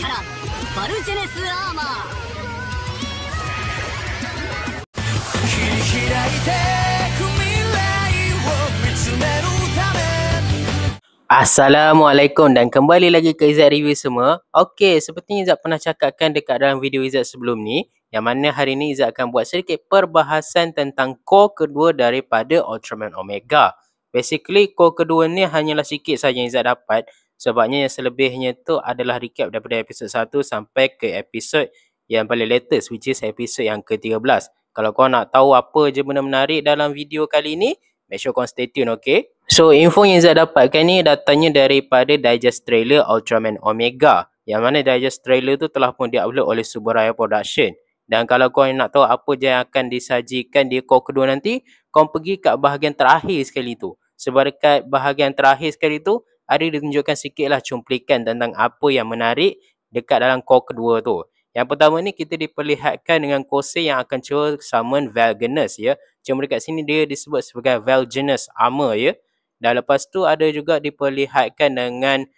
からバルジェネスアーマー。 Assalamualaikum dan kembali lagi ke Izzat Review semua. Okey, seperti Izzat pernah cakapkan dekat dalam video Izzat sebelum ni, yang mana hari ni Izzat akan buat sedikit perbahasan tentang core kedua daripada Ultraman Omega. Basically, core kedua ni hanyalah sikit saja yang Izzat dapat. Sebabnya yang selebihnya tu adalah recap daripada episod 1 sampai ke episod yang paling latest, which is episod yang ke-13. Kalau kau nak tahu apa je benda menarik dalam video kali ni, make sure kau stay tune, okay? So, info yang Izzat dapatkan ni datangnya daripada digest trailer Ultraman Omega. Yang mana digest trailer tu telah pun di-upload oleh Subaraya Production. Dan kalau kau nak tahu apa je yang akan disajikan di core kedua nanti, kau pergi kat bahagian terakhir sekali tu. Sebab dekat bahagian terakhir sekali tu, ada ditunjukkan sikit lah cumplikan tentang apa yang menarik dekat dalam core kedua tu. Yang pertama ni kita diperlihatkan dengan Kosei yang akan cuba summon Valgenus ya. Cuma dekat sini dia disebut sebagai Valgenus Armor ya. Dan lepas tu ada juga diperlihatkan dengan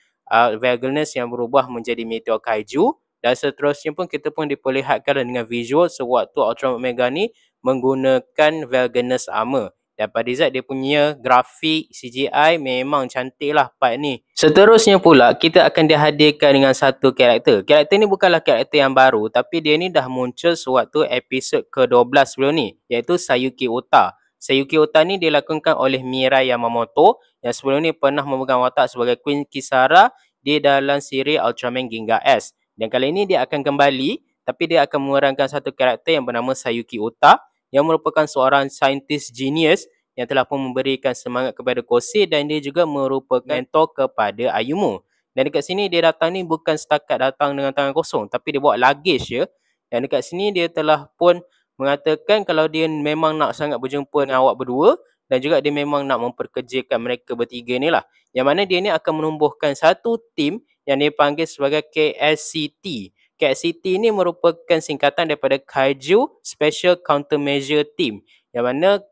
Valgenus yang berubah menjadi Meteor Kaiju. Dan seterusnya pun kita pun diperlihatkan dengan visual sewaktu Ultraman Omega ni menggunakan Valgenus Armor. Dan pada Izzat dia punya grafik CGI memang cantik lah part ni. Seterusnya pula kita akan dihadirkan dengan satu karakter. Karakter ni bukanlah karakter yang baru, tapi dia ni dah muncul sewaktu episod ke-12 sebelum ni, iaitu Sayuki Ota. Sayuki Ota ni dilakonkan oleh Mirai Yamamoto yang sebelum ni pernah memegang watak sebagai Queen Kisara di dalam siri Ultraman Ginga S. Dan kali ini dia akan kembali, tapi dia akan memerankan satu karakter yang bernama Sayuki Ota yang merupakan seorang saintis genius yang telah pun memberikan semangat kepada Kosei dan dia juga merupakan mentor kepada Ayumu. Dan dekat sini dia datang ni bukan setakat datang dengan tangan kosong, tapi dia bawa luggage ya. Dan dekat sini dia telah pun mengatakan kalau dia memang nak sangat berjumpa dengan awak berdua dan juga dia memang nak memperkerjakan mereka bertiga ni lah. Yang mana dia ni akan menumbuhkan satu tim yang dipanggil sebagai KSCT. KSCT ni merupakan singkatan daripada Kaiju Special Countermeasure Team. Yang mana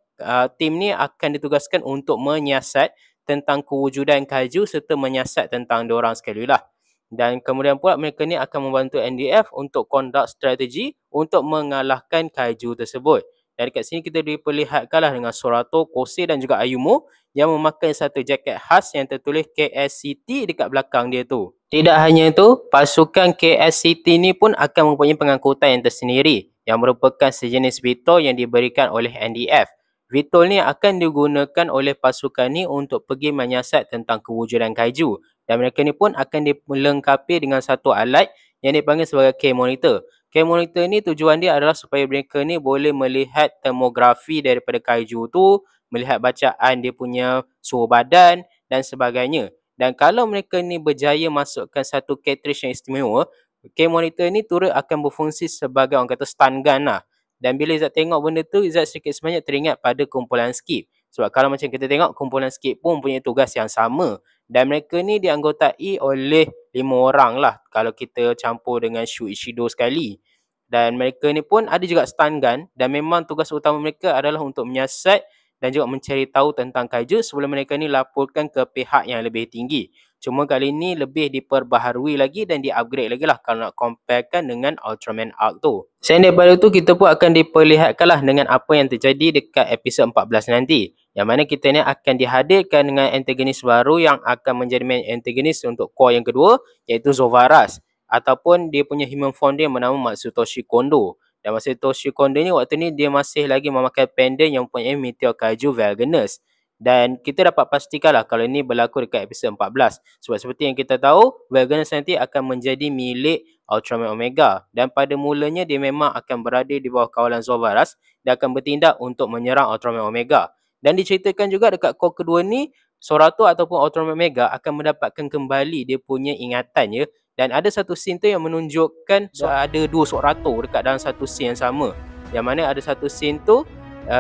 tim ni akan ditugaskan untuk menyiasat tentang kewujudan Kaiju serta menyiasat tentang diorang sekali lah. Dan kemudian pula mereka ni akan membantu NDF untuk conduct strategi untuk mengalahkan Kaiju tersebut. Dan dekat sini kita diperlihatkanlah dengan Sorato, Kosei dan juga Ayumu yang memakai satu jaket khas yang tertulis KSCT dekat belakang dia tu. Tidak hanya itu, pasukan KSCT ni pun akan mempunyai pengangkutan yang tersendiri yang merupakan sejenis Vitol yang diberikan oleh NDF. Vitol ni akan digunakan oleh pasukan ni untuk pergi menyiasat tentang kewujudan Kaiju. Dan mereka ni pun akan dilengkapi dengan satu alat yang dipanggil sebagai K-Monitor. K-Monitor ni tujuan dia adalah supaya mereka ni boleh melihat termografi daripada Kaiju tu, melihat bacaan dia punya suhu badan dan sebagainya. Dan kalau mereka ni berjaya masukkan satu cartridge yang istimewa, K-Monitor ni turut akan berfungsi sebagai orang kata stun gun lah. Dan bila Izzat tengok benda tu, Izzat sedikit sebanyak teringat pada kumpulan Skip. Sebab kalau macam kita tengok, kumpulan Skip pun punya tugas yang sama. Dan mereka ni dianggotai oleh 5 orang lah kalau kita campur dengan Shu Ishido sekali. Dan mereka ni pun ada juga stun gun dan memang tugas utama mereka adalah untuk menyiasat dan juga mencari tahu tentang Kaiju sebelum mereka ni laporkan ke pihak yang lebih tinggi. Cuma kali ni lebih diperbaharui lagi dan di-upgrade lagi lah kalau nak comparekan dengan Ultraman Arc tu. Selain daripada tu, kita pun akan diperlihatkan lah dengan apa yang terjadi dekat episod 14 nanti. Yang mana kita ni akan dihadirkan dengan antagonis baru yang akan menjadi main antagonis untuk core yang kedua, iaitu Zovaras. Ataupun dia punya human form dia bernama Matsutoshi Kondo. Dan Matsutoshi Kondo ni waktu ni dia masih lagi memakai pendant yang mempunyai Meteor Kaiju Valgenus. Dan kita dapat pastikan lah kalau ini berlaku dekat episod 14. Sebab seperti yang kita tahu, Valgenus nanti akan menjadi milik Ultraman Omega. Dan pada mulanya dia memang akan berada di bawah kawalan Zovaras dan akan bertindak untuk menyerang Ultraman Omega. Dan diceritakan juga dekat core kedua ni, Sorato ataupun Ultraman Omega akan mendapatkan kembali dia punya ingatan ya. Dan ada satu scene tu yang menunjukkan ada 2 Sorato dekat dalam satu scene yang sama. Yang mana ada satu scene tu,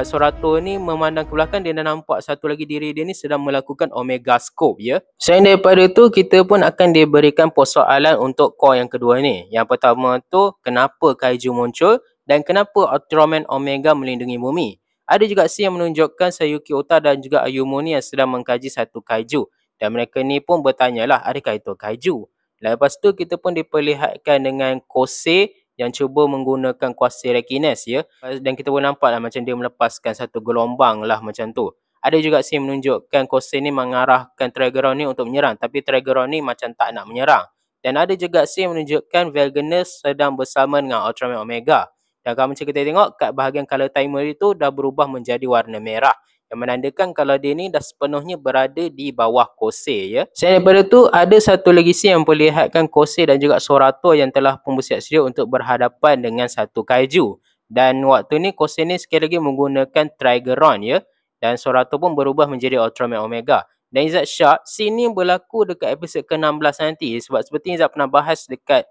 Sorato ni memandang ke belakang, dia dah nampak satu lagi diri dia ni sedang melakukan Omega Scope ya. Selain daripada tu, kita pun akan diberikan persoalan untuk core yang kedua ni. Yang pertama tu, kenapa Kaiju muncul dan kenapa Ultraman Omega melindungi bumi. Ada juga scene yang menunjukkan Sayuki Ota dan juga Ayumu ni yang sedang mengkaji satu Kaiju. Dan mereka ni pun bertanyalah, adakah itu Kaiju? Lepas tu kita pun diperlihatkan dengan Kose yang cuba menggunakan kuasa Rekinas ya. Dan kita pun nampak lah macam dia melepaskan satu gelombang lah macam tu. Ada juga scene menunjukkan Kose ni mengarahkan Trigeron ni untuk menyerang, tapi Trigeron ni macam tak nak menyerang. Dan ada juga scene menunjukkan Velganus sedang bersama dengan Ultraman Omega. Dan kalau macam kita tengok kat bahagian color timer itu dah berubah menjadi warna merah, yang menandakan kalau dia ni dah sepenuhnya berada di bawah Kose ya. Selain daripada tu, ada satu lagi scene yang memperlihatkan Kose dan juga Sorato yang telah pun bersiap sedia untuk berhadapan dengan satu kaiju. Dan waktu ni Kose ni sekali lagi menggunakan Trigeron ya. Dan Sorato pun berubah menjadi Ultraman Omega. Dan Izzat Syak, scene ni berlaku dekat episod ke-16 nanti. Sebab seperti Izzat pernah bahas dekat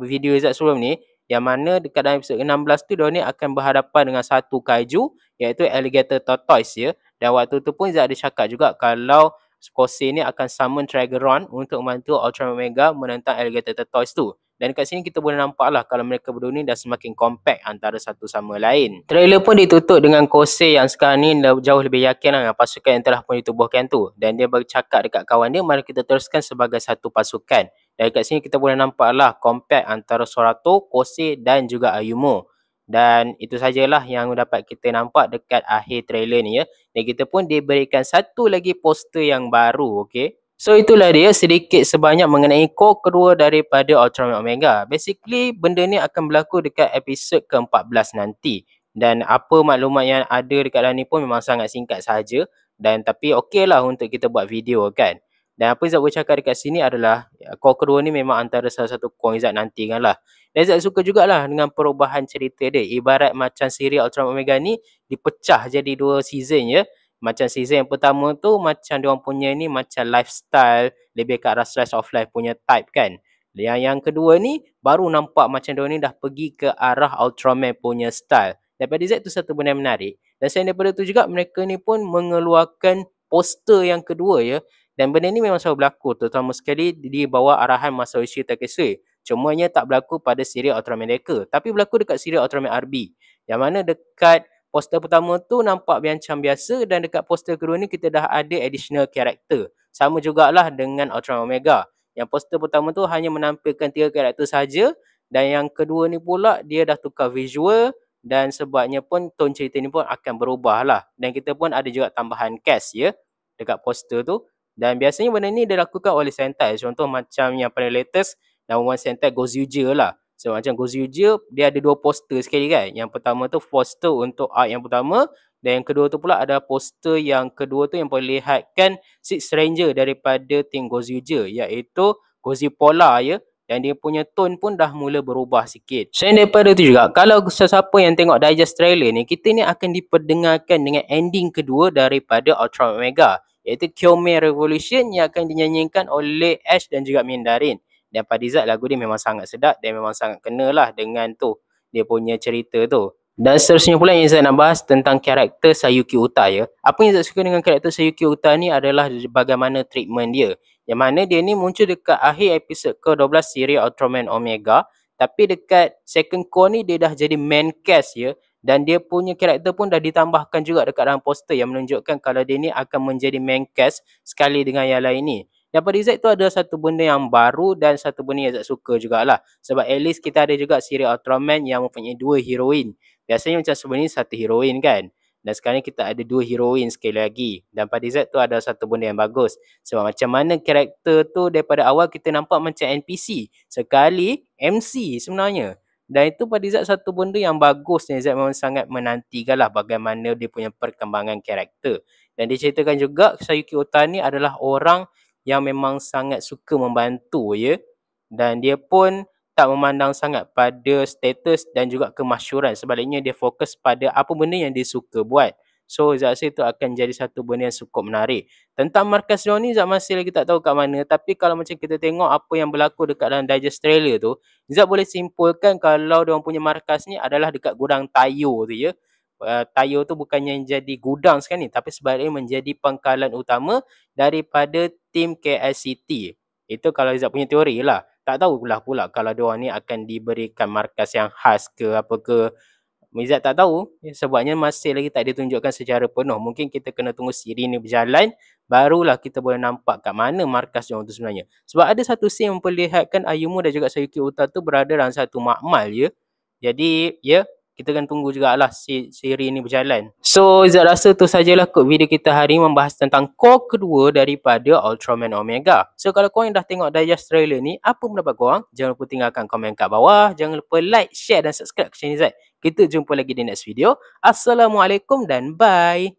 video Izzat sebelum ni, yang mana dekat dalam episod ke-16 tu diorang ni akan berhadapan dengan satu kaiju iaitu Alligator Tortoise ya. Dan waktu tu pun Izzat ada cakap juga kalau Kose ni akan summon Trigeron untuk membantu Ultraman Omega menentang Alligator Tortoise tu. Dan dekat sini kita boleh nampak lah kalau mereka berdua ni dah semakin compact antara satu sama lain. Trailer pun ditutup dengan Kose yang sekarang ni jauh lebih yakin lah dengan pasukan yang telah pun ditubuhkan tu. Dan dia bercakap dekat kawan dia, mari kita teruskan sebagai satu pasukan. Dan dekat sini kita boleh nampak lah compact antara Sorato, Kose dan juga Ayumu. Dan itu sajalah yang dapat kita nampak dekat akhir trailer ni ya. Dan kita pun diberikan satu lagi poster yang baru, okey. So itulah dia sedikit sebanyak mengenai core kedua daripada Ultraman Omega. Basically benda ni akan berlaku dekat episod ke-14 nanti. Dan apa maklumat yang ada dekat dalam ni pun memang sangat singkat sahaja. Dan tapi okey lah untuk kita buat video kan. Dan apa Izzat boleh cakap dekat sini adalah core kedua ni memang antara salah satu core Izzat nantikan lah. Dan Izzat suka jugalah dengan perubahan cerita dia. Ibarat macam siri Ultraman Omega ni dipecah jadi 2 season ya. Macam season yang pertama tu macam diorang punya ni macam lifestyle, lebih ke arah slice of life punya type kan. Yang kedua ni baru nampak macam diorang ni dah pergi ke arah Ultraman punya style. Daripada Z tu satu benda yang menarik. Dan selain daripada tu juga mereka ni pun mengeluarkan poster yang kedua ya. Dan benda ni memang selalu berlaku terutama sekali di bawah arahan Masayoshi Takesue. Cumanya tak berlaku pada siri Ultraman Deca, tapi berlaku dekat siri Ultraman RB. Yang mana dekat poster pertama tu nampak macam biasa dan dekat poster kedua ni kita dah ada additional character. Sama jugalah dengan Ultraman Omega. Yang poster pertama tu hanya menampilkan 3 karakter saja dan yang kedua ni pula dia dah tukar visual dan sebabnya pun tone cerita ni pun akan berubah lah. Dan kita pun ada juga tambahan cast ya dekat poster tu. Dan biasanya benda ni dilakukan oleh Sentai. Contoh macam yang paling latest nama Sentai Gozyuja lah. So macam Gozyuja dia ada 2 poster sekali kan. Yang pertama tu poster untuk art yang pertama dan yang kedua tu pula ada poster yang kedua tu yang perlihatkan Six Ranger daripada tim Gozyuja iaitu Gozy Polar ya. Dan dia punya tone pun dah mula berubah sikit. Selain daripada tu juga, kalau sesiapa yang tengok digest trailer ni, kita ni akan diperdengarkan dengan ending kedua daripada Ultraman Omega, iaitu Kyomei Revolution yang akan dinyanyikan oleh Ash dan juga Mindarin. Dan pada Izzat lagu dia memang sangat sedap dan memang sangat kena lah dengan tu dia punya cerita tu. Dan seterusnya pula yang Izzat nak bahas tentang karakter Sayuki Uta ya. Apa yang Izzat suka dengan karakter Sayuki Uta ni adalah bagaimana treatment dia. Yang mana dia ni muncul dekat akhir episod ke-12 siri Ultraman Omega. Tapi dekat second core ni dia dah jadi main cast ya. Dan dia punya karakter pun dah ditambahkan juga dekat dalam poster yang menunjukkan kalau dia ni akan menjadi main cast sekali dengan yang lain ni. Dan pada Izzat tu ada satu benda yang baru dan satu benda yang Izzat suka jugalah. Sebab at least kita ada juga siri Ultraman yang mempunyai 2 heroin. Biasanya macam sebelum ni satu heroin kan. Dan sekarang ni kita ada 2 heroin sekali lagi. Dan pada Izzat tu ada satu benda yang bagus. Sebab macam mana karakter tu daripada awal kita nampak macam NPC. Sekali MC sebenarnya. Dan itu pada Izzat satu benda yang bagus yang Izzat memang sangat menantikan lah bagaimana dia punya perkembangan karakter. Dan diceritakan juga Sayuki Uta ni adalah orang yang memang sangat suka membantu ya. Dan dia pun tak memandang sangat pada status dan juga kemasyhuran. Sebaliknya dia fokus pada apa benda yang dia suka buat. So Izzat rasa itu akan jadi satu benda yang cukup menarik. Tentang markas dia ni Izzat masih lagi tak tahu kat mana. Tapi kalau macam kita tengok apa yang berlaku dekat dalam digest trailer tu, Izzat boleh simpulkan kalau dia punya markas ni adalah dekat gudang Tayo tu ya. Tayo tu bukannya jadi gudang sekarang ni, tapi sebaliknya menjadi pangkalan utama daripada tim KLCT. Itu kalau Izzat punya teori lah. Tak tahulah pula kalau diorang ni akan diberikan markas yang khas ke apa ke. Izzat tak tahu sebabnya masih lagi tak ditunjukkan secara penuh. Mungkin kita kena tunggu siri ni berjalan, barulah kita boleh nampak kat mana markas diorang tu sebenarnya. Sebab ada satu scene memperlihatkan Ayumu dan juga Sayuki Uta tu berada dalam satu makmal ya. Jadi ya, kita akan tunggu jugalah siri ni berjalan. So Izzat rasa tu sajalah kot video kita hari ni membahas tentang core kedua daripada Ultraman Omega. So kalau korang dah tengok digest trailer ni, apa pendapat korang? Jangan lupa tinggalkan komen kat bawah. Jangan lupa like, share dan subscribe ke channel Izzat. Kita jumpa lagi di next video. Assalamualaikum dan bye.